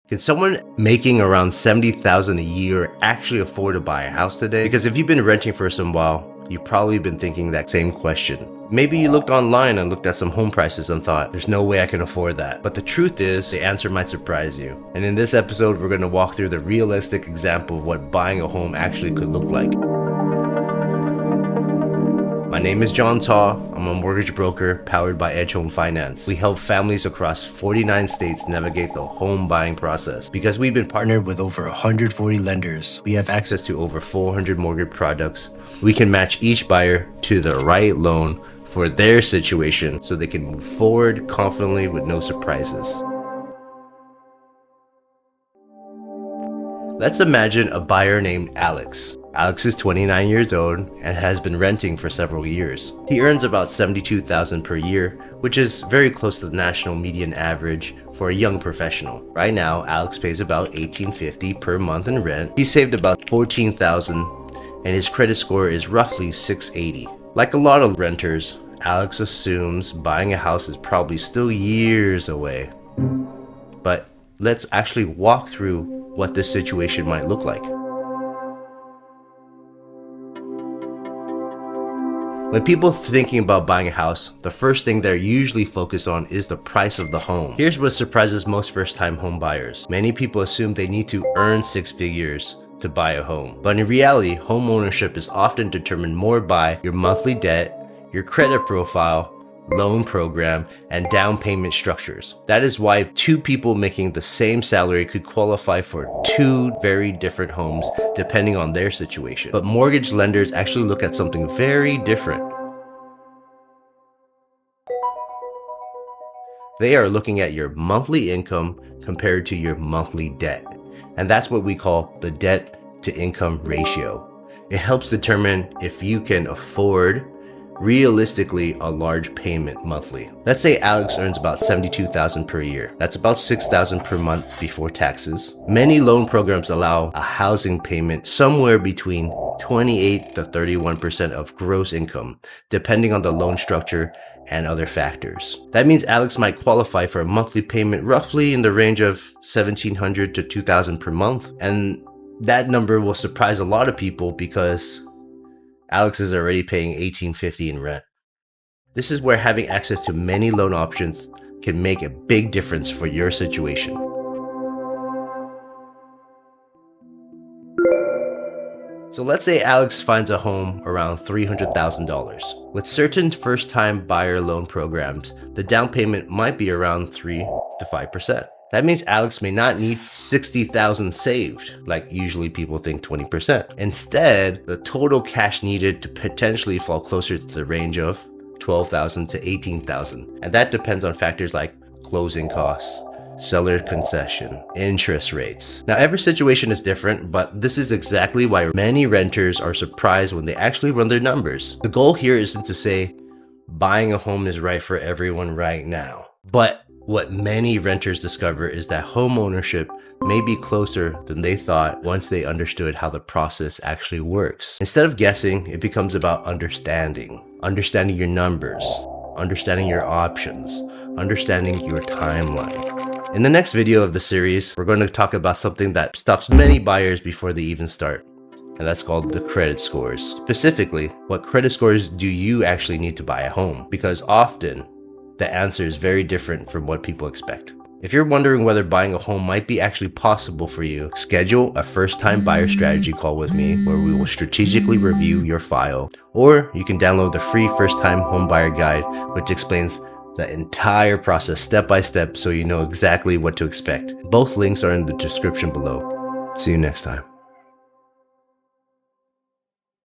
Can someone making around $70,000 a year actually afford to buy a house today? Because if you've been renting for some while, you've probably been thinking that same question. Maybe you looked online and looked at some home prices and thought, there's no way I can afford that. But the truth is, the answer might surprise you. And in this episode, we're going to walk through the realistic example of what buying a home actually could look like. My name is Jon Taw. I'm a mortgage broker powered by Edge Home Finance. We help families across 49 states navigate the home buying process. Because we've been partnered with over 140 lenders, we have access to over 400 mortgage products. We can match each buyer to the right loan for their situation so they can move forward confidently with no surprises. Let's imagine a buyer named Alex. Alex is 29 years old and has been renting for several years. He earns about $72,000 per year, which is very close to the national median average for a young professional. Right now, Alex pays about $1,850 per month in rent. He saved about $14,000 and his credit score is roughly 680. Like a lot of renters, Alex assumes buying a house is probably still years away. But let's actually walk through what this situation might look like. When people thinking about buying a house, the first thing they're usually focused on is the price of the home. Here's what surprises most first-time home buyers. Many people assume they need to earn six figures to buy a home. But in reality, home ownership is often determined more by your monthly debt, your credit profile, loan program, and down payment structures. That is why two people making the same salary could qualify for two very different homes depending on their situation. But mortgage lenders actually look at something very different. They are looking at your monthly income compared to your monthly debt. And that's what we call the debt to income ratio. It helps determine if you can afford realistically a large payment monthly. Let's say Alex earns about $72,000 per year. That's about $6,000 per month before taxes. Many loan programs allow a housing payment somewhere between 28 to 31% of gross income, depending on the loan structure and other factors. That means Alex might qualify for a monthly payment roughly in the range of $1,700 to $2,000 per month. And that number will surprise a lot of people because Alex is already paying $1,850 in rent. This is where having access to many loan options can make a big difference for your situation. So let's say Alex finds a home around $300,000. With certain first-time buyer loan programs, the down payment might be around 3 to 5%. That means Alex may not need $60,000 saved, like usually people think 20%. Instead, the total cash needed to potentially fall closer to the range of $12,000 to $18,000. And that depends on factors like closing costs, seller concession, interest rates. Now, every situation is different, but this is exactly why many renters are surprised when they actually run their numbers. The goal here isn't to say buying a home is right for everyone right now, but what many renters discover is that home ownership may be closer than they thought once they understood how the process actually works. Instead of guessing, it becomes about understanding your numbers, understanding your options, understanding your timeline. In the next video of the series, we're going to talk about something that stops many buyers before they even start. And that's called the credit scores. Specifically, what credit scores do you actually need to buy a home? Because often, the answer is very different from what people expect. If you're wondering whether buying a home might be actually possible for you, schedule a first-time buyer strategy call with me where we will strategically review your file. Or you can download the free first-time home buyer guide, which explains the entire process step by step so you know exactly what to expect. Both links are in the description below. See you next time.